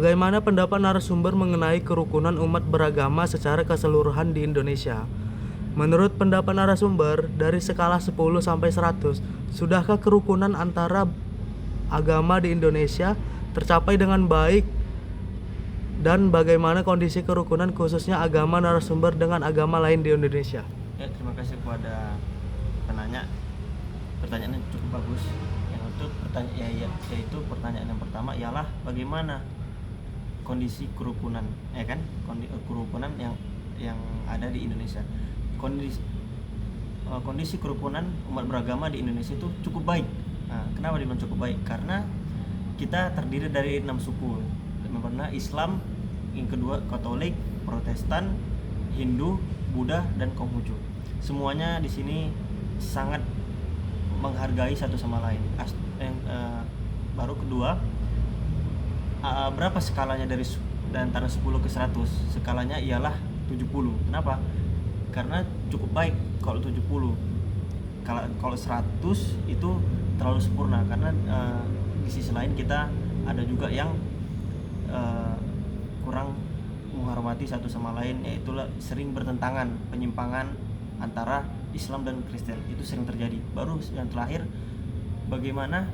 Bagaimana pendapat narasumber mengenai kerukunan umat beragama secara keseluruhan di Indonesia? Menurut pendapat narasumber, dari skala 10 sampai 100, sudahkah kerukunan antara agama di Indonesia tercapai dengan baik? Dan bagaimana kondisi kerukunan khususnya agama narasumber dengan agama lain di Indonesia? Ya, terima kasih kepada penanya. Pertanyaannya cukup bagus. Yang untuk yaitu pertanyaan yang pertama ialah bagaimana kondisi kerukunan, ya kan? Kerukunan yang ada di Indonesia. Kondisi kerukunan umat beragama di Indonesia itu cukup baik. Nah, kenapa dibilang cukup baik? Karena kita terdiri dari 6 suku. Yang pertama Islam, yang kedua Katolik, Protestan, Hindu, Buddha, dan Konghucu. Semuanya di sini sangat menghargai satu sama lain. Baru kedua, berapa skalanya dari antara 10 ke 100? Skalanya ialah 70. Kenapa? Karena cukup baik kalau 70. Kalau 100 itu terlalu sempurna, karena di sisi lain kita ada juga yang kurang menghormati satu sama lain, yaitu sering bertentangan, penyimpangan antara Islam dan Kristen itu sering terjadi. Baru yang terakhir, bagaimana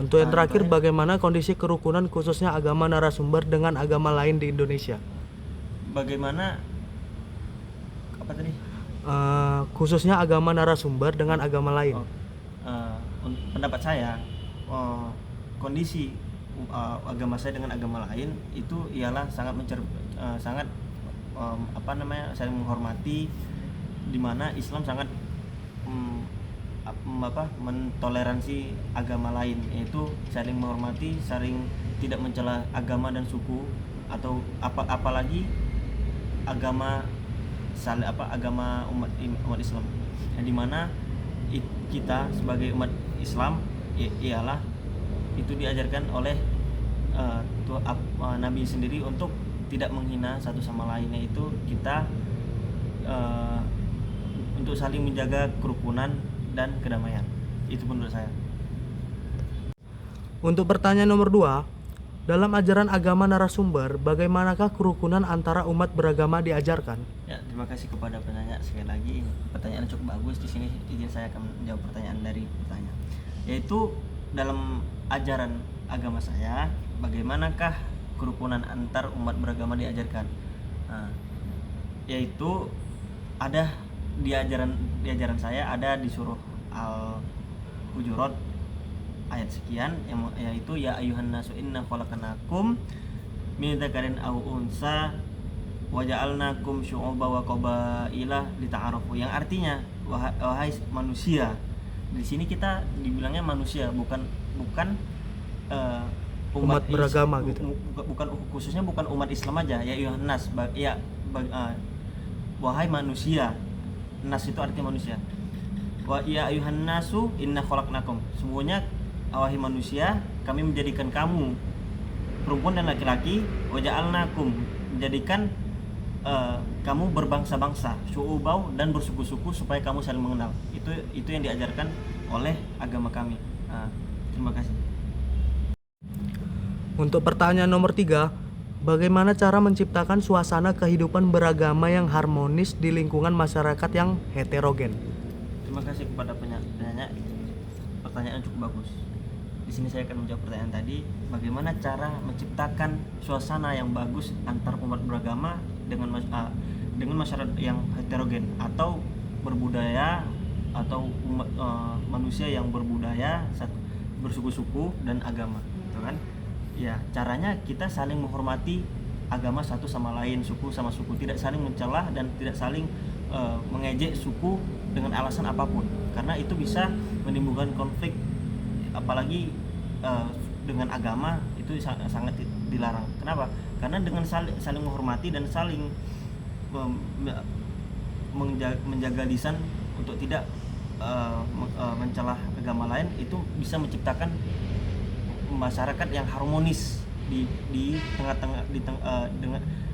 untuk yang terakhir, bagaimana kondisi kerukunan khususnya agama narasumber dengan agama lain di Indonesia? Bagaimana apa tadi? Khususnya agama narasumber dengan agama lain. Pendapat saya, kondisi agama saya dengan agama lain itu ialah sangat saling menghormati, di mana Islam sangat mentoleransi agama lain, yaitu saling menghormati, saling tidak mencela agama dan suku atau apalagi agama umat Islam. Yang dimana kita sebagai umat Islam ialah itu diajarkan oleh Nabi sendiri untuk tidak menghina satu sama lain, yaitu kita untuk saling menjaga kerukunan dan kedamaian. Itu menurut saya. Untuk pertanyaan nomor 2, dalam ajaran agama narasumber, bagaimanakah kerukunan antara umat beragama diajarkan? Ya, terima kasih kepada penanya sekali lagi. Pertanyaan cukup bagus. Di sini izin saya akan menjawab pertanyaan dari pertanyaan. Yaitu dalam ajaran agama saya, bagaimanakah kerukunan antar umat beragama diajarkan? Yaitu ada di ajaran saya, ada di surah Al-Hujurat ayat sekian, yaitu ya ayuhan nasu inna khalaqnakum min dzakarin aw unsa wa ja'alnakum syu'uban wa qabaila lita'arafu, yang artinya wahai manusia. Di sini kita dibilangnya manusia, bukan umat beragama gitu. Bukan khususnya bukan umat Islam aja, ya ayuhan nas, wahai manusia. Nas itu artinya manusia. Wa ya ayuhan nasu inna khalaqnakum, semuanya wahai manusia, kami menjadikan kamu perempuan dan laki-laki, wa ja'alnakum, menjadikan kamu berbangsa-bangsa, syu'ubau, dan bersuku-suku, supaya kamu saling mengenal. Itu yang diajarkan oleh agama kami. Terima kasih. Untuk pertanyaan nomor 3, bagaimana cara menciptakan suasana kehidupan beragama yang harmonis di lingkungan masyarakat yang heterogen? Terima kasih kepada penanya. Pertanyaan cukup bagus. Di sini saya akan menjawab pertanyaan tadi, bagaimana cara menciptakan suasana yang bagus antar umat beragama dengan masyarakat yang heterogen atau berbudaya, atau manusia yang berbudaya, bersuku-suku dan agama, gitu kan? Ya, caranya kita saling menghormati agama satu sama lain, suku sama suku, tidak saling mencelah dan tidak saling mengejek suku dengan alasan apapun, karena itu bisa menimbulkan konflik, apalagi dengan agama itu sangat dilarang. Kenapa? Karena dengan saling menghormati dan saling menjaga lisan untuk tidak mencelah agama lain, itu bisa menciptakan masyarakat yang harmonis di tengah-tengah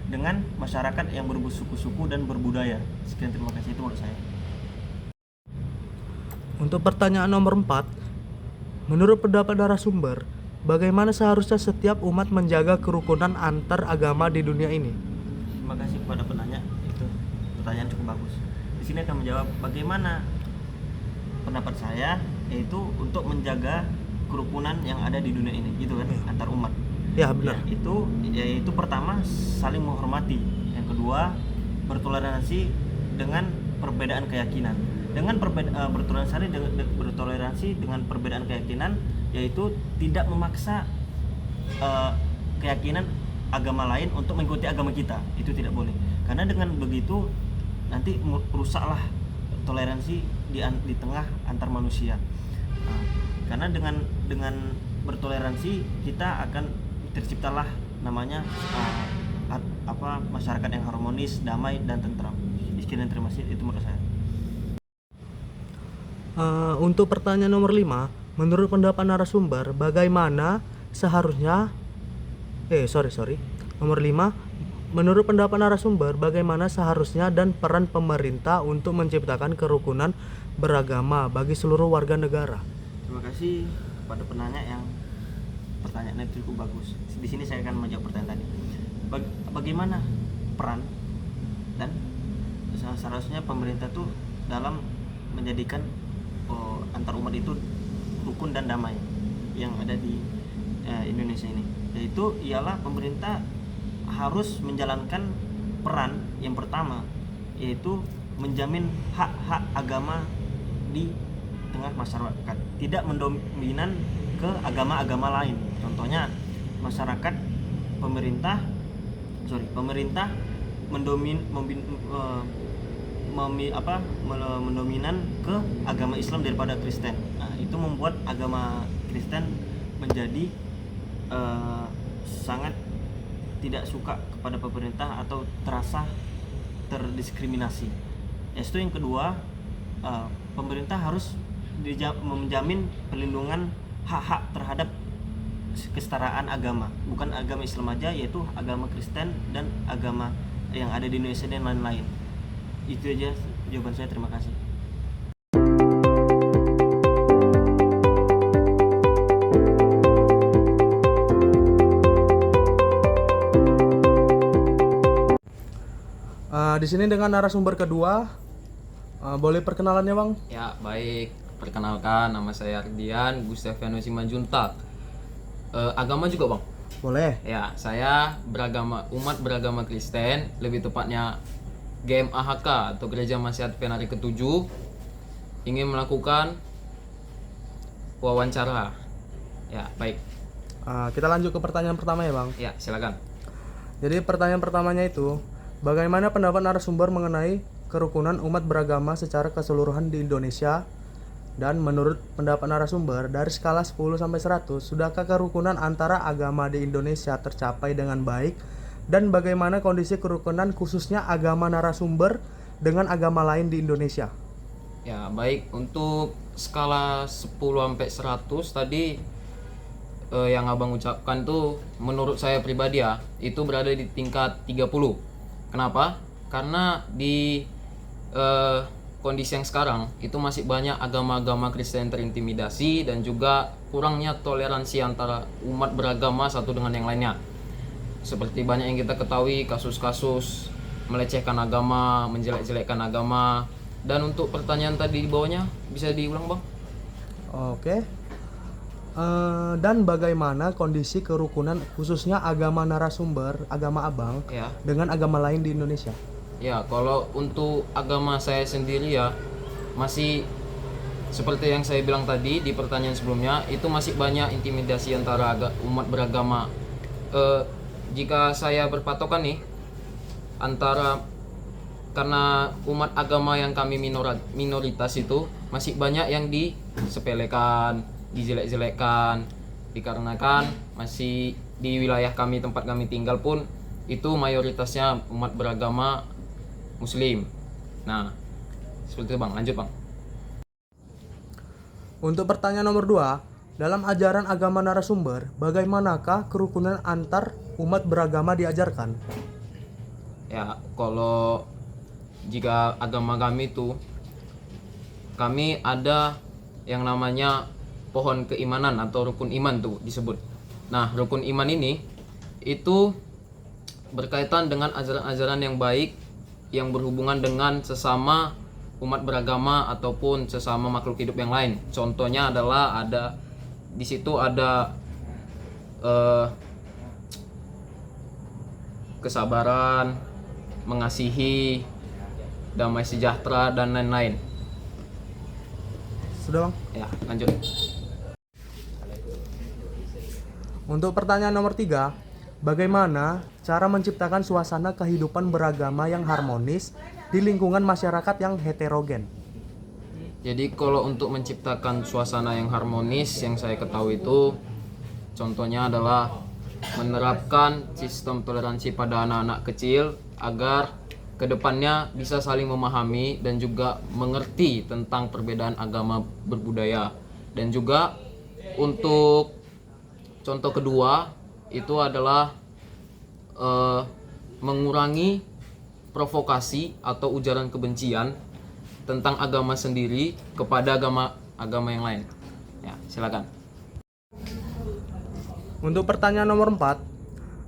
dengan masyarakat yang bersuku-suku dan berbudaya. Sekian, terima kasih, itu menurut saya. Untuk pertanyaan nomor 4, menurut pendapat narasumber, bagaimana seharusnya setiap umat menjaga kerukunan antar agama di dunia ini? Terima kasih kepada penanya, itu pertanyaan cukup bagus. Di sini akan menjawab bagaimana pendapat saya, yaitu untuk menjaga kerukunan yang ada di dunia ini, gitu kan, antar umat. Ya, benar. Yaitu pertama saling menghormati, yang kedua bertoleransi dengan perbedaan keyakinan. Dengan bertoleransi dengan perbedaan keyakinan, yaitu tidak memaksa keyakinan agama lain untuk mengikuti agama kita. Itu tidak boleh, karena dengan begitu nanti rusaklah toleransi di tengah antar manusia. Karena dengan bertoleransi kita akan terciptalah namanya masyarakat yang harmonis, damai dan tentram. Sekian, terima kasih, itu menurut saya. Untuk pertanyaan nomor 5, menurut pendapat narasumber, bagaimana seharusnya Nomor 5, menurut pendapat narasumber, bagaimana seharusnya dan peran pemerintah untuk menciptakan kerukunan beragama bagi seluruh warga negara? Terima kasih kepada penanya yang pertanyaannya cukup bagus. Di sini saya akan menjawab pertanyaan tadi. Bagaimana peran dan seharusnya pemerintah tuh dalam menjadikan antar umat itu rukun dan damai yang ada di Indonesia ini, yaitu ialah pemerintah harus menjalankan peran yang pertama, yaitu menjamin hak-hak agama di tengah masyarakat, tidak mendominan ke agama-agama lain. Contohnya masyarakat pemerintah mendominan ke agama Islam daripada Kristen. Nah, itu membuat agama Kristen menjadi sangat tidak suka kepada pemerintah atau terasa terdiskriminasi. Itu yang kedua, pemerintah harus menjamin perlindungan hak-hak terhadap kesetaraan agama, bukan agama Islam aja, yaitu agama Kristen dan agama yang ada di Indonesia dan lain-lain. Itu aja jawaban saya, terima kasih. Di sini dengan narasumber kedua, boleh perkenalannya, Bang? Ya, baik. Perkenalkan, nama saya Ardian Gustaviano Simanjuntak. Agama juga, Bang? Boleh. Ya, saya umat beragama Kristen, lebih tepatnya GMAHK atau Gereja Mahasiswa Advent Hari ke-7, ingin melakukan wawancara. Ya, baik. Kita lanjut ke pertanyaan pertama ya, Bang. Ya, silakan. Jadi pertanyaan pertamanya itu, bagaimana pendapat narasumber mengenai kerukunan umat beragama secara keseluruhan di Indonesia? Dan menurut pendapat narasumber, dari skala 10 sampai 100, sudahkah kerukunan antara agama di Indonesia tercapai dengan baik? Dan bagaimana kondisi kerukunan khususnya agama narasumber dengan agama lain di Indonesia? Ya, baik. Untuk skala 10 sampai 100 tadi yang Abang ucapkan tuh menurut saya pribadi ya, itu berada di tingkat 30. Kenapa? Karena di kondisi yang sekarang itu masih banyak agama-agama Kristen terintimidasi dan juga kurangnya toleransi antara umat beragama satu dengan yang lainnya. Seperti banyak yang kita ketahui kasus-kasus melecehkan agama, menjelek-jelekkan agama. Dan untuk pertanyaan tadi di bawahnya bisa diulang, Bang? Oke. Dan bagaimana kondisi kerukunan khususnya agama narasumber, agama Abang, Ya. dengan agama lain di Indonesia? Ya, kalau untuk agama saya sendiri ya masih seperti yang saya bilang tadi di pertanyaan sebelumnya, itu masih banyak intimidasi antara umat beragama. Jika saya berpatokan nih antara, karena umat agama yang kami minoritas itu masih banyak yang disepelekan, dijelek-jelekan, dikarenakan masih di wilayah kami, tempat kami tinggal pun itu mayoritasnya umat beragama Muslim. Nah, seperti itu, Bang. Lanjut, Bang. Untuk pertanyaan nomor 2, dalam ajaran agama narasumber, bagaimanakah kerukunan antar umat beragama diajarkan? Ya, kalau jika agama kami itu, kami ada yang namanya pohon keimanan atau rukun iman tuh disebut. Nah, rukun iman ini itu berkaitan dengan ajaran-ajaran yang baik yang berhubungan dengan sesama umat beragama ataupun sesama makhluk hidup yang lain. Contohnya adalah di situ ada kesabaran, mengasihi, damai sejahtera, dan lain-lain. Sudah, Bang? Ya, lanjut. Untuk pertanyaan nomor 3, bagaimana cara menciptakan suasana kehidupan beragama yang harmonis di lingkungan masyarakat yang heterogen? Jadi kalau untuk menciptakan suasana yang harmonis, yang saya ketahui itu contohnya adalah menerapkan sistem toleransi pada anak-anak kecil agar kedepannya bisa saling memahami dan juga mengerti tentang perbedaan agama berbudaya. Dan juga untuk contoh kedua itu adalah mengurangi provokasi atau ujaran kebencian tentang agama sendiri kepada agama yang lain. Ya, silakan. Untuk pertanyaan nomor 4,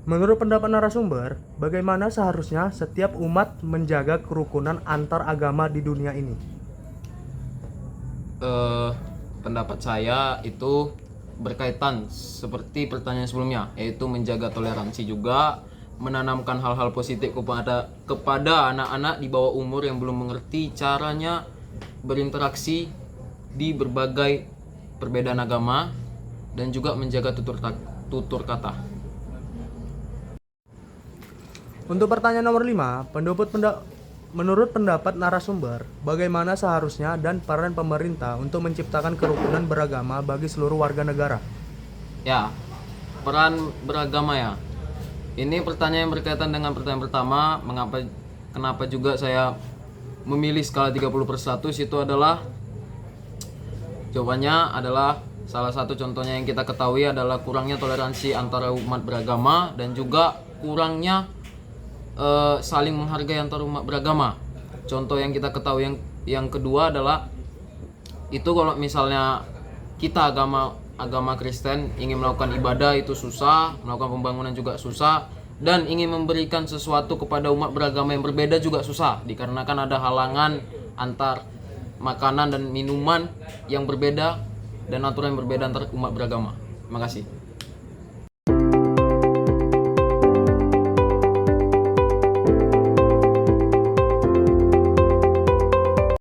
menurut pendapat narasumber, bagaimana seharusnya setiap umat menjaga kerukunan antar agama di dunia ini? Pendapat saya itu berkaitan seperti pertanyaan sebelumnya, yaitu menjaga toleransi juga, menanamkan hal-hal positif kepada anak-anak di bawah umur yang belum mengerti caranya berinteraksi di berbagai perbedaan agama, dan juga menjaga tutur kata. Untuk pertanyaan nomor 5, menurut pendapat narasumber, bagaimana seharusnya dan peran pemerintah untuk menciptakan kerukunan beragama bagi seluruh warga negara? Ya, peran beragama ya. Ini pertanyaan yang berkaitan dengan pertanyaan pertama, kenapa juga saya memilih skala 30/100 itu adalah jawabannya adalah salah satu contohnya yang kita ketahui adalah kurangnya toleransi antara umat beragama dan juga kurangnya saling menghargai antar umat beragama. Contoh yang kita ketahui yang kedua adalah itu kalau misalnya kita agama Kristen ingin melakukan ibadah itu susah, melakukan pembangunan juga susah, dan ingin memberikan sesuatu kepada umat beragama yang berbeda juga susah dikarenakan ada halangan antar makanan dan minuman yang berbeda dan aturan yang berbeda antar umat beragama. Terima kasih.